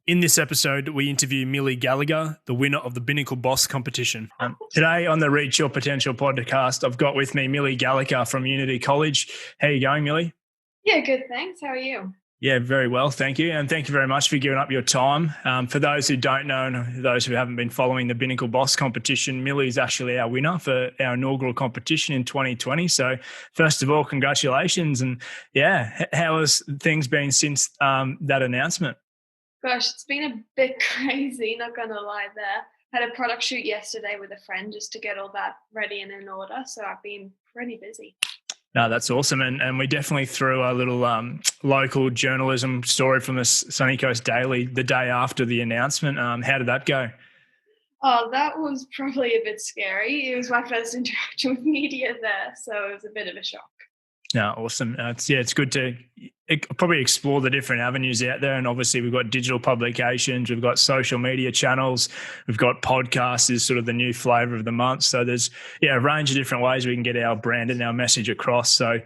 In this episode, we interview Millie Gallacher, the winner of the Binnacle Boss competition. Today on the Reach Your Potential podcast, I've got with me Millie Gallacher from Unity College. How are you going, Millie? Yeah, good, thanks. How are you? Yeah, very well, thank you. And thank you very much for giving up your time. For those who don't know and those who haven't been following the Binnacle Boss competition, Millie is actually our winner for our inaugural competition in 2020. So first of all, congratulations. And yeah, how has things been since that announcement? Gosh, it's been a bit crazy, not going to lie there. Had a product shoot yesterday with a friend just to get all that ready and in order. So I've been pretty busy. No, that's awesome. And we definitely threw a little local journalism story from the Sunny Coast Daily the day after the announcement. How did that go? Oh, that was probably a bit scary. It was my first interaction with media there, so it was a bit of a shock. No, awesome. It's good to probably explore the different avenues out there. And obviously we've got digital publications, we've got social media channels, we've got podcasts is sort of the new flavour of the month. So there's a range of different ways we can get our brand and our message across. So,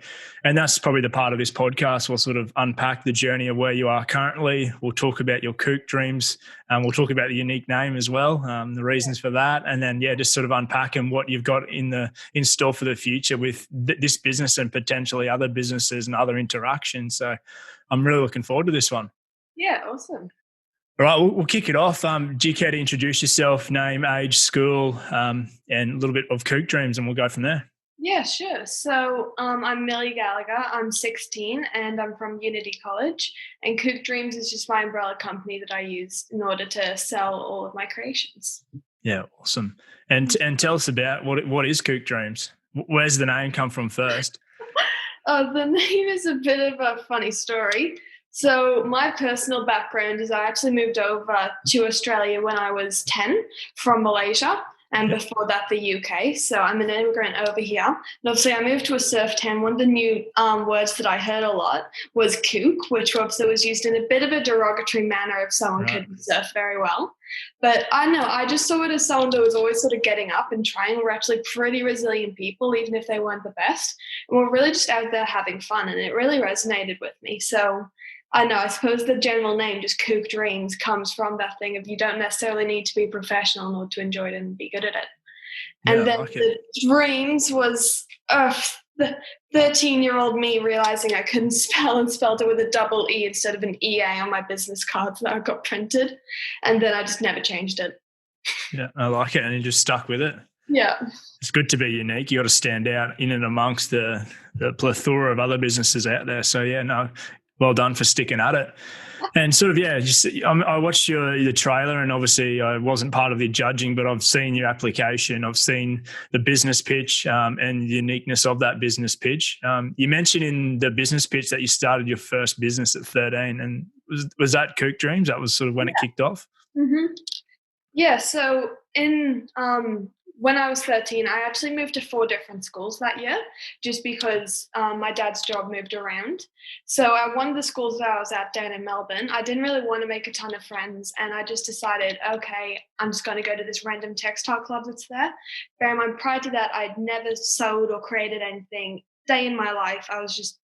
and that's probably the part of this podcast. We'll sort of unpack the journey of where you are currently. We'll talk about your Kook Dreems, and we'll talk about the unique name as well, the reasons for that, and then just sort of unpack and what you've got in store for the future with this business and potentially other businesses and other interactions. So I'm really looking forward to this one. Yeah, awesome. All right, we'll kick it off. Do you care to introduce yourself, name, age, school, and a little bit of Kook Dreems, and we'll go from there? Yeah, sure. So I'm Millie Gallacher. I'm 16 and I'm from Unity College. And Kook Dreems is just my umbrella company that I use in order to sell all of my creations. Yeah, awesome. And tell us about what is Kook Dreems? Where's the name come from first? The name is a bit of a funny story. So my personal background is I actually moved over to Australia when I was 10 from Malaysia. And before that, the UK. So I'm an immigrant over here. And obviously, I moved to a surf town. One of the new words that I heard a lot was kook, which obviously was used in a bit of a derogatory manner if someone could surf very well. But I don't know, I just saw it as someone that was always sort of getting up and trying. We're actually pretty resilient people, even if they weren't the best. And we're really just out there having fun. And it really resonated with me. So I know, I suppose the general name, just Kook Dreems, comes from that thing of you don't necessarily need to be professional in order to enjoy it and be good at it. And then the dreams was the 13-year-old me realizing I couldn't spell and spelled it with a double E instead of an EA on my business cards that I got printed. And then I just never changed it. Yeah, I like it. And you just stuck with it. Yeah. It's good to be unique. You got to stand out in and amongst the plethora of other businesses out there. So, well done for sticking at it. And sort of, I watched the trailer, and obviously I wasn't part of the judging, but I've seen your application. I've seen the business pitch and the uniqueness of that business pitch. You mentioned in the business pitch that you started your first business at 13, and was that Kook Dreems? That was sort of when it kicked off? Mm-hmm. Yeah, so when I was 13, I actually moved to 4 different schools that year just because my dad's job moved around. So one of the schools that I was at down in Melbourne, I didn't really want to make a ton of friends, and I just decided, okay, I'm just going to go to this random textile club that's there. Bear in mind, prior to that, I'd never sewed or created anything day in my life. I was just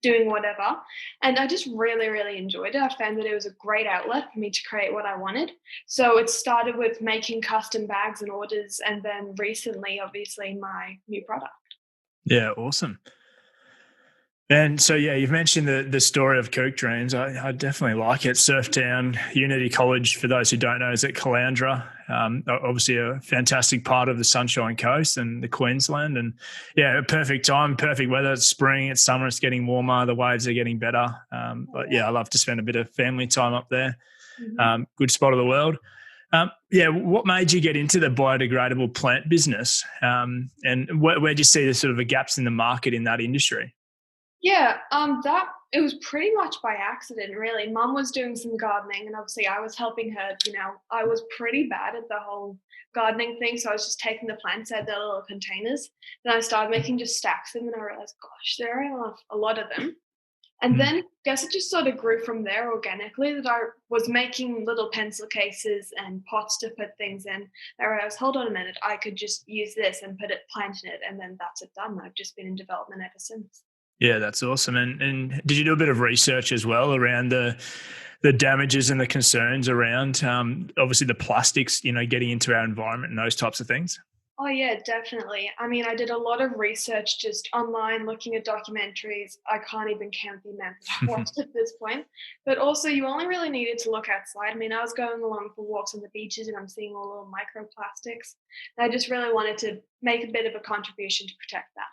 doing whatever. And I just really, really enjoyed it. I found that it was a great outlet for me to create what I wanted. So it started with making custom bags and orders, and then recently, obviously, my new product. Yeah, awesome. And so, you've mentioned the story of Kook Dreems. I definitely like it. Surftown, Unity College, for those who don't know, is at Caloundra. Obviously a fantastic part of the Sunshine Coast and the Queensland. And, perfect time, perfect weather. It's spring, it's summer, it's getting warmer, the waves are getting better. I love to spend a bit of family time up there. Mm-hmm. Good spot of the world. What made you get into the biodegradable plant business? And where do you see the sort of the gaps in the market in that industry? Yeah, it was pretty much by accident, really. Mum was doing some gardening, and obviously I was helping her. I was pretty bad at the whole gardening thing, so I was just taking the plants out of their little containers. Then I started making just stacks of them, and I realized, gosh, there are a lot of them. And then I guess it just sort of grew from there organically, that I was making little pencil cases and pots to put things in. I realized, hold on a minute, I could just use this and plant in it, and then that's it done. I've just been in development ever since. Yeah, that's awesome. And did you do a bit of research as well around the the damages and the concerns around obviously the plastics, getting into our environment and those types of things? Oh, yeah, definitely. I mean, I did a lot of research just online, looking at documentaries. I can't even count the amount that I've watched at this point. But also, you only really needed to look outside. I mean, I was going along for walks on the beaches and I'm seeing all the little microplastics. And I just really wanted to make a bit of a contribution to protect that.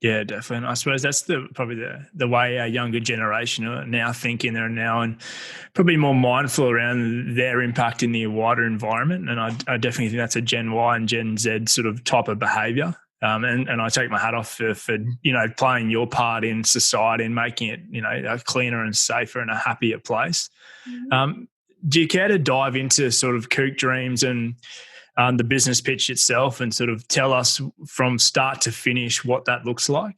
Yeah, definitely. And I suppose that's probably the way our younger generation are now thinking. They're now and probably more mindful around their impact in the wider environment. And I definitely think that's a Gen Y and Gen Z sort of type of behaviour. And I take my hat off for playing your part in society and making it a cleaner and safer and a happier place. Mhm. Do you care to dive into sort of Kook Dreems and the business pitch itself and sort of tell us from start to finish what that looks like?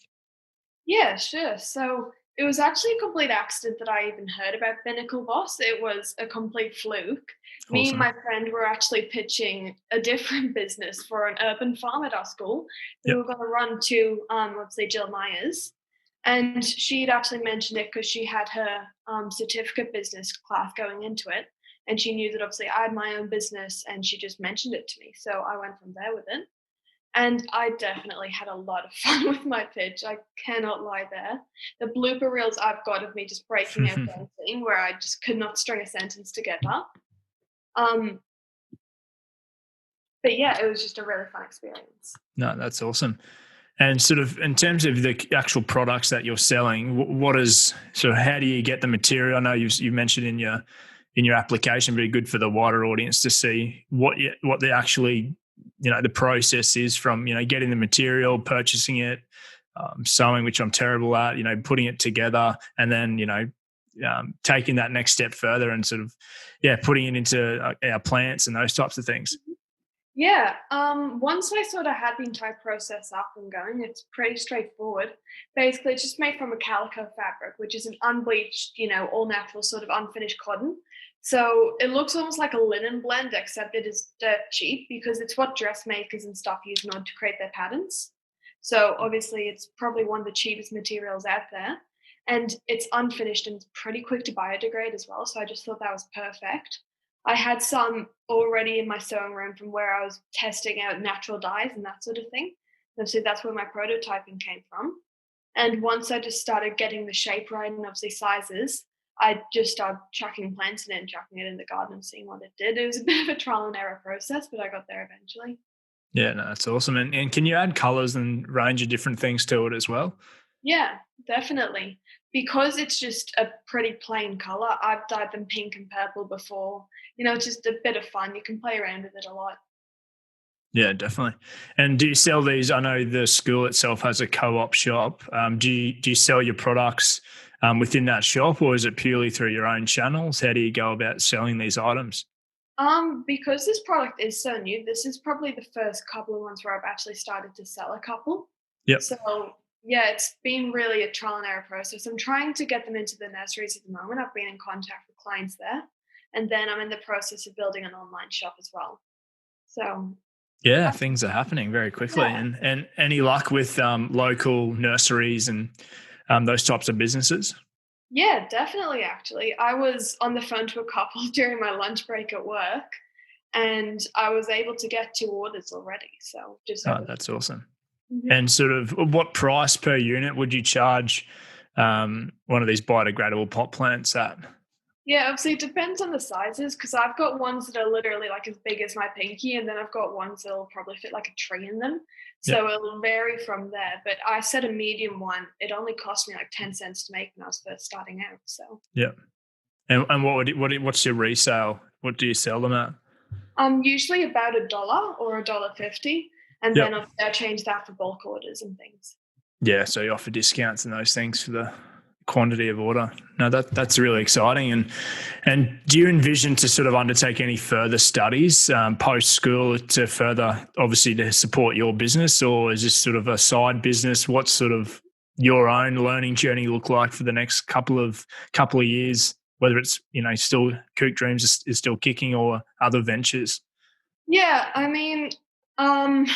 Yeah, sure. So it was actually a complete accident that I even heard about Binnacle Boss. It was a complete fluke. Me and Awesome. my friend were actually pitching a different business for an urban farm at our school. We Yep. were going to run to, let's say, Jill Myers. And she'd actually mentioned it because she had her certificate business class going into it. And she knew that obviously I had my own business and she just mentioned it to me. So I went from there with it. And I definitely had a lot of fun with my pitch. I cannot lie there. The blooper reels I've got of me just breaking out dancing where I just could not string a sentence together. Um, but yeah, it was just a really fun experience. No, that's awesome. And sort of in terms of the actual products that you're selling, what is so? How do you get the material? I know you mentioned in your application, but good for the wider audience to see what the actually the process is from getting the material, purchasing it, sewing, which I'm terrible at, putting it together, and then taking that next step further and sort of putting it into our plants and those types of things. Yeah, once I sort of had the entire process up and going, it's pretty straightforward. Basically, it's just made from a calico fabric, which is an unbleached, all natural sort of unfinished cotton. So it looks almost like a linen blend, except it is dirt cheap because it's what dressmakers and stuff use in order to create their patterns. So obviously, it's probably one of the cheapest materials out there. And it's unfinished and it's pretty quick to biodegrade as well. So I just thought that was perfect. I had some already in my sewing room from where I was testing out natural dyes and that sort of thing. And so that's where my prototyping came from. And once I just started getting the shape right and obviously sizes, I just started chucking plants in it and chucking it in the garden and seeing what it did. It was a bit of a trial and error process, but I got there eventually. Yeah, no, that's awesome. And can you add colors and range of different things to it as well? Yeah, definitely. Because it's just a pretty plain color, I've dyed them pink and purple before. It's just a bit of fun. You can play around with it a lot. Yeah, definitely. And do you sell these? I know the school itself has a co-op shop. Do you sell your products within that shop, or is it purely through your own channels? How do you go about selling these items? Because this product is so new, this is probably the first couple of months where I've actually started to sell a couple. Yep. So yeah, it's been really a trial and error process. I'm trying to get them into the nurseries at the moment. I've been in contact with clients there. And then I'm in the process of building an online shop as well. So Yeah, things are happening very quickly. yeah. And any luck with local nurseries and those types of businesses? Yeah, definitely actually. I was on the phone to a couple during my lunch break at work and I was able to get 2 orders already. So just Oh, over. that's awesome. Mhm. And sort of what price per unit would you charge one of these biodegradable pot plants at? Yeah, obviously it depends on the sizes because I've got ones that are literally like as big as my pinky, and then I've got ones that'll probably fit like a tree in them. Yep. So it'll vary from there. But I said a medium one. It only cost me like 10 cents to make when I was first starting out. So Yep. And what's your resale? What do you sell them at? usually about $1 or $1.50, and then Yep. obviously I change that for bulk orders and things. Yeah, so you offer discounts and those things for the quantity of order. No, that's really exciting. And do you envision to sort of undertake any further studies post school to further, obviously, to support your business, or is this sort of a side business? What's sort of your own learning journey look like for the next couple of years? Whether it's still Kook Dreams is still kicking or other ventures. Yeah, I mean, um,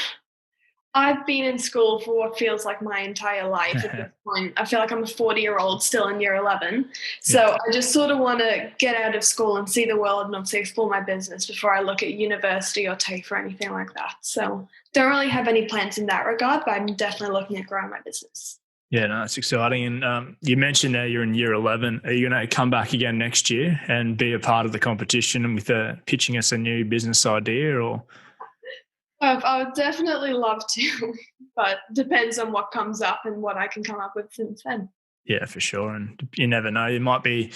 I've been in school for what feels like my entire life at this point. I feel like I'm a 40-year-old still in year 11. Yeah. So I just sort of want to get out of school and see the world and obviously explore my business before I look at university or TAFE or anything like that. So don't really have any plans in that regard, but I'm definitely looking at growing my business. Yeah, no, it's exciting. And you mentioned there you're in year 11. Are you going to come back again next year and be a part of the competition and with pitching us a new business idea or? I would definitely love to, but depends on what comes up and what I can come up with since then. Yeah, for sure. And you never know. There might be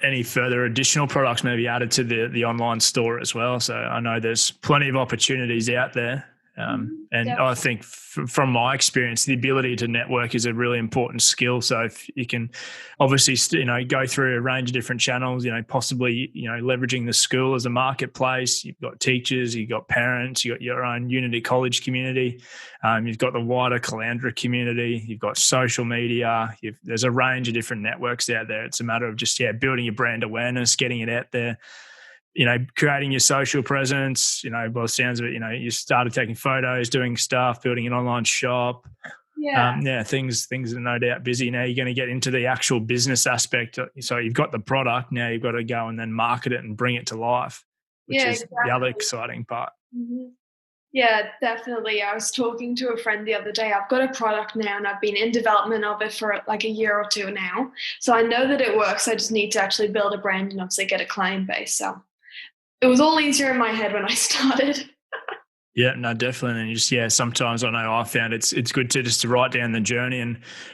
any further additional products maybe added to the online store as well. So I know there's plenty of opportunities out there. And Definitely. I think from my experience, the ability to network is a really important skill. So if you can obviously, go through a range of different channels, possibly, leveraging the school as a marketplace, you've got teachers, you've got parents, you've got your own Unity College community, you've got the wider Calandra community, you've got social media, there's a range of different networks out there. It's a matter of just, building your brand awareness, getting it out there, creating your social presence, by the sounds of it, you started taking photos, doing stuff, building an online shop. Yeah. Things are no doubt busy. Now you're going to get into the actual business aspect. So you've got the product. Now you've got to go and then market it and bring it to life, which Yeah, is the other exactly. exciting part. Mhm. Yeah, definitely. I was talking to a friend the other day. I've got a product now and I've been in development of it for like a year or two now. So I know that it works. I just need to actually build a brand and obviously get a client base. So it was all easier in my head when I started. Yeah, no, definitely. And sometimes I know I found it's good to write down the journey.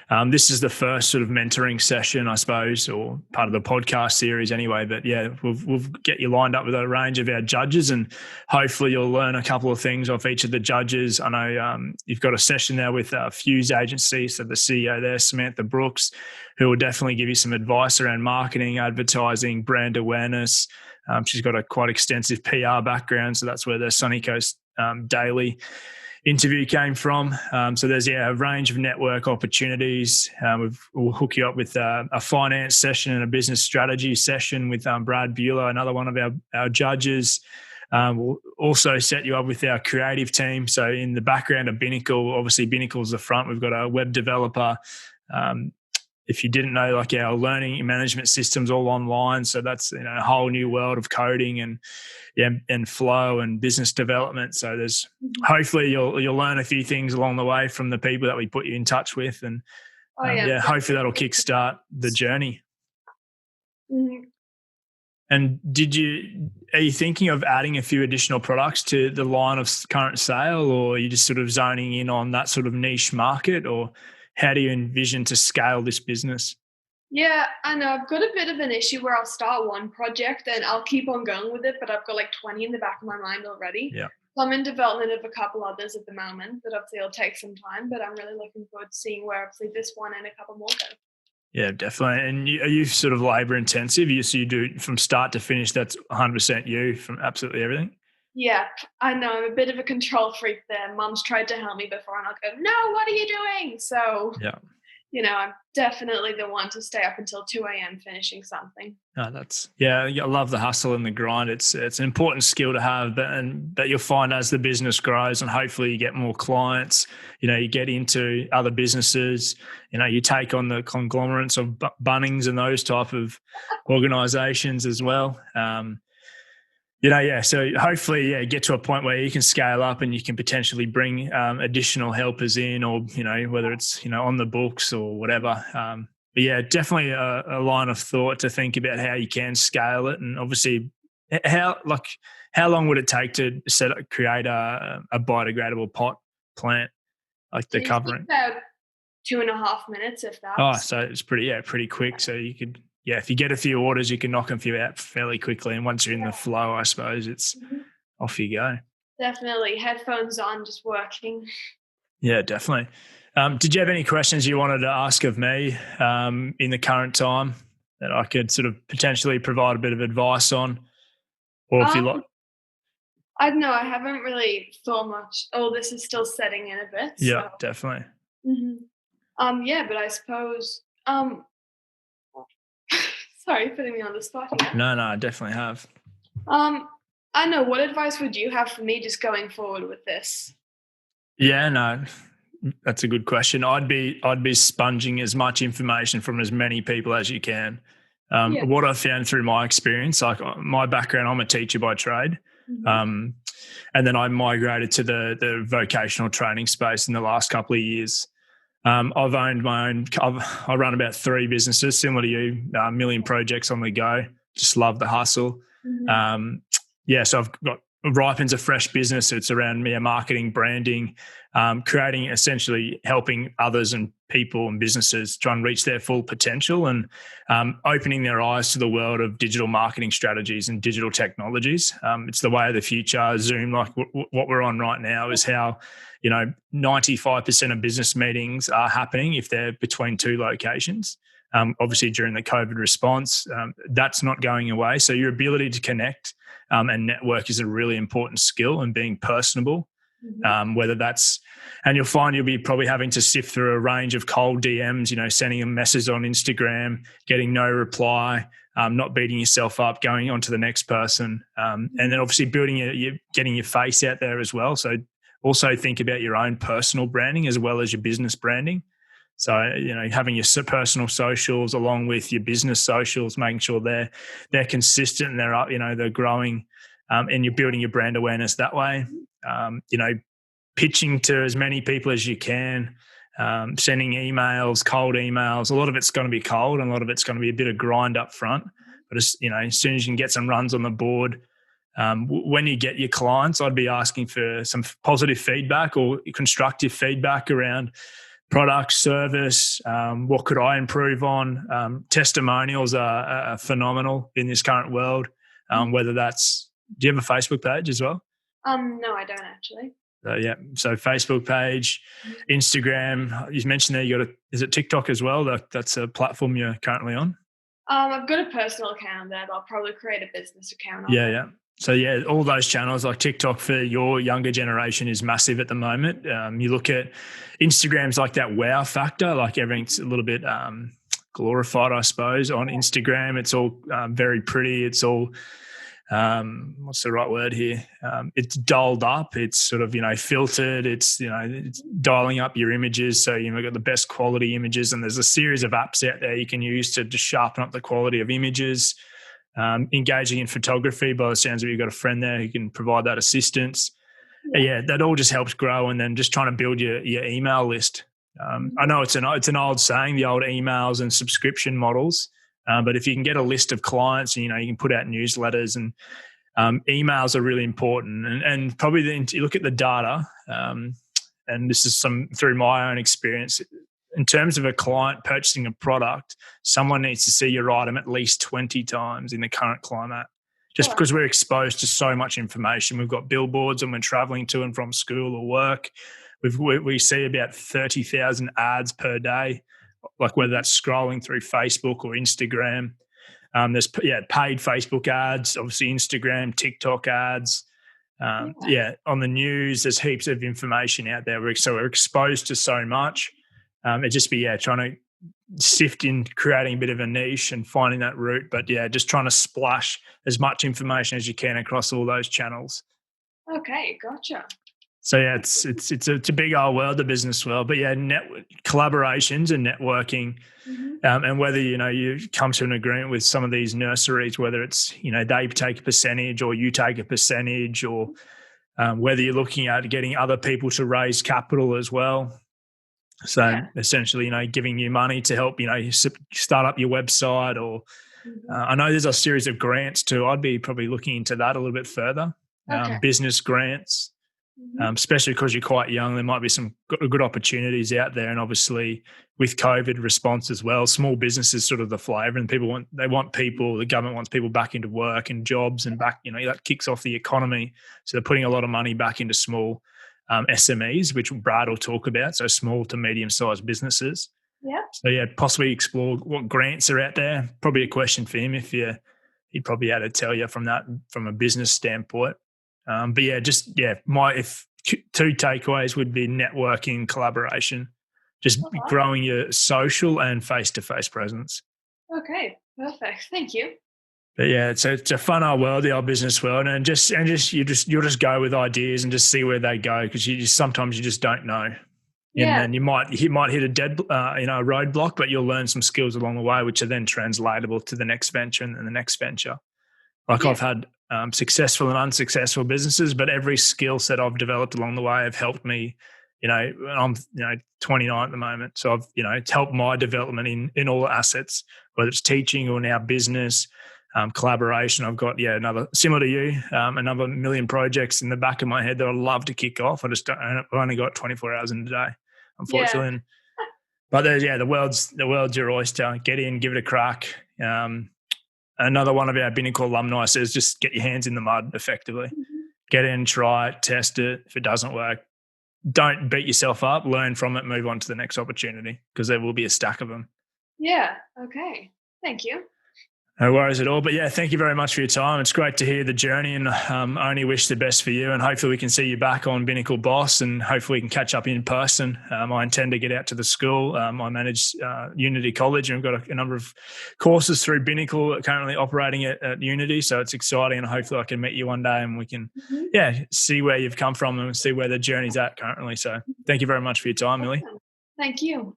And this is the first sort of mentoring session, I suppose, or part of the podcast series anyway. But we'll get you lined up with a range of our judges and hopefully you'll learn a couple of things off each of the judges. I know you've got a session there with Fuse Agency. So the CEO there, Samantha Brooks, who will definitely give you some advice around marketing, advertising, brand awareness. She's got a quite extensive PR background. So that's where the Sunny Coast Daily interview came from. So there's a range of network opportunities. We'll hook you up with a finance session and a business strategy session with Brad Bueller, another one of our judges. We'll also set you up with our creative team. So in the background of Binnacle, obviously Binnacle's the front. We've got a web developer. If you didn't know, like our learning management systems all online. So that's a whole new world of coding and flow and business development. So there's hopefully you'll learn a few things along the way from the people that we put you in touch with, and hopefully that'll kickstart the journey. Mhm. And are you thinking of adding a few additional products to the line of current sale, or are you just sort of zoning in on that sort of niche market, or how do you envision to scale this business? Yeah, I know. I've got a bit of an issue where I'll start one project and I'll keep on going with it, but I've got like 20 in the back of my mind already. Yeah. So I'm in development of a couple others at the moment, but obviously it'll take some time. But I'm really looking forward to seeing where obviously this one and a couple more go. Yeah, definitely. And are you sort of labor intensive? So you do from start to finish, that's 100% you from absolutely everything? Yeah, I know. I'm a bit of a control freak there. Mum's tried to help me before and I'll go, no, what are you doing? So, Yeah. I'm definitely the one to stay up until 2 a.m. finishing something. No, I love the hustle and the grind. It's an important skill to have, but you'll find as the business grows and hopefully you get more clients, you get into other businesses, you take on the conglomerates of Bunnings and those type of organizations as well. So hopefully, get to a point where you can scale up and you can potentially bring additional helpers in, or whether it's on the books or whatever. But definitely a line of thought to think about how you can scale it, and obviously how long would it take to create a biodegradable pot plant, like the It takes covering? about 2.5 minutes, if that. Oh, so it's pretty quick. So you could, if you get a few orders, you can knock a few out fairly quickly. And once you're in the flow, I suppose it's off you go. Definitely. Headphones on, just working. Yeah, definitely. Did you have any questions you wanted to ask of me in the current time that I could sort of potentially provide a bit of advice on? Or if you like. I don't know. I haven't really thought much. Oh, this is still setting in a bit. Yeah, So. definitely. But I suppose. Sorry, putting me on the spot here. No, I definitely have. I know. What advice would you have for me just going forward with this? Yeah, no, that's a good question. I'd be sponging as much information from as many people as you can. Yeah. What I've found through my experience, like my background, I'm a teacher by trade. Hmm. Um, and then I migrated to the vocational training space in the last couple of years. I've owned my own. I run about 3 businesses, similar to you, a million projects on the go. Just love the hustle. Hmm. Um, so I've got RYPN's a fresh business. It's around marketing, branding, creating, essentially helping others and people and businesses try and reach their full potential, and opening their eyes to the world of digital marketing strategies and digital technologies. It's the way of the future. Zoom, like what we're on right now, is how 95% of business meetings are happening if they're between 2 locations. Obviously, during the COVID response, that's not going away. So your ability to connect and network is a really important skill, and being personable. Hmm. Whether that's, and you'll find you'll be probably having to sift through a range of cold DMs, sending a message on Instagram, getting no reply, not beating yourself up, going on to the next person. And then obviously getting your face out there as well. So also think about your own personal branding as well as your business branding. So, having your personal socials along with your business socials, making sure they're consistent and they're up, they're growing, and you're building your brand awareness that way. Pitching to as many people as you can, sending emails, cold emails. A lot of it's going to be cold, and a lot of it's going to be a bit of grind up front. But as soon as you can get some runs on the board, when you get your clients, I'd be asking for some positive feedback or constructive feedback around product, service. What could I improve on? Testimonials are phenomenal in this current world. Whether that's, do you have a Facebook page as well? No, I don't actually. So Facebook page, Instagram. You mentioned there is it TikTok as well? That's a platform you're currently on. I've got a personal account there, but I'll probably create a business account on Yeah, there. yeah. So all those channels, like TikTok for your younger generation is massive at the moment. You look at Instagram's like that wow factor, like everything's a little bit glorified, I suppose. On Instagram, it's all very pretty. It's all what's the right word here? It's dolled up. It's sort of filtered. It's it's dialing up your images, so you've got the best quality images. And there's a series of apps out there you can use to just sharpen up the quality of images. Engaging in photography, by the sounds of it, you've got a friend there who can provide that assistance. Yeah, that all just helps grow. And then just trying to build your email list. I know it's an old saying, the old emails and subscription models, but if you can get a list of clients, and you can put out newsletters, and emails are really important. And probably you look at the data, and this is through my own experience. In terms of a client purchasing a product, someone needs to see your item at least 20 times in the current climate, just because we're exposed to so much information. We've got billboards, and we're traveling to and from school or work. We see about 30,000 ads per day, like whether that's scrolling through Facebook or Instagram. There's paid Facebook ads, obviously Instagram, TikTok ads. On the news, there's heaps of information out there. So we're exposed to so much. It'd just be trying to sift in, creating a bit of a niche and finding that route. But just trying to splash as much information as you can across all those channels. Okay, gotcha. So it's a big old world, the business world. But collaborations and networking, and whether you come to an agreement with some of these nurseries, whether it's they take a percentage or you take a percentage, or whether you're looking at getting other people to raise capital as well. So essentially, giving you money to help, start up your website, or I know there's a series of grants too. I'd be probably looking into that a little bit further. Business grants, especially because you're quite young. There might be some good opportunities out there, and obviously with COVID response as well, small business is sort of the flavour, and the government wants people back into work and jobs and back. That kicks off the economy. So they're putting a lot of money back into small SMEs, which Brad will talk about, so small to medium-sized businesses. Yeah. So possibly explore what grants are out there. Probably a question for him he'd probably be able to tell you from a business standpoint. If 2 takeaways would be networking, collaboration, just growing your social and face-to-face presence. Okay, perfect. Thank you. But yeah, it's a fun old world, the old business world, and you'll just go with ideas and just see where they go, because sometimes you just don't know. And Yeah. then you might hit a a roadblock, but you'll learn some skills along the way, which are then translatable to the next venture and then the next venture. Like, Yeah. I've had successful and unsuccessful businesses, but every skill set I've developed along the way have helped me. I'm 29 at the moment, so I've it's helped my development in all assets, whether it's teaching or now business, collaboration. I've got another, similar to you, another million projects in the back of my head that I love to kick off. I've only got 24 hours in a day, unfortunately. Yeah. But the world's your oyster. Get in, give it a crack. Another one of our Binnacle alumni says, just get your hands in the mud, effectively. Mm-hmm. Get in, try it, test it. If it doesn't work, don't beat yourself up, learn from it, move on to the next opportunity, because there will be a stack of them. Yeah. Okay. Thank you. No worries at all. But yeah, thank you very much for your time. It's great to hear the journey, and I only wish the best for you. And hopefully we can see you back on Binnacle Boss, and hopefully we can catch up in person. I intend to get out to the school. I manage Unity College, and we've got a number of courses through Binnacle currently operating at Unity. So it's exciting, and hopefully I can meet you one day and we can, see where you've come from and see where the journey's at currently. So thank you very much for your time, Millie. Thank you.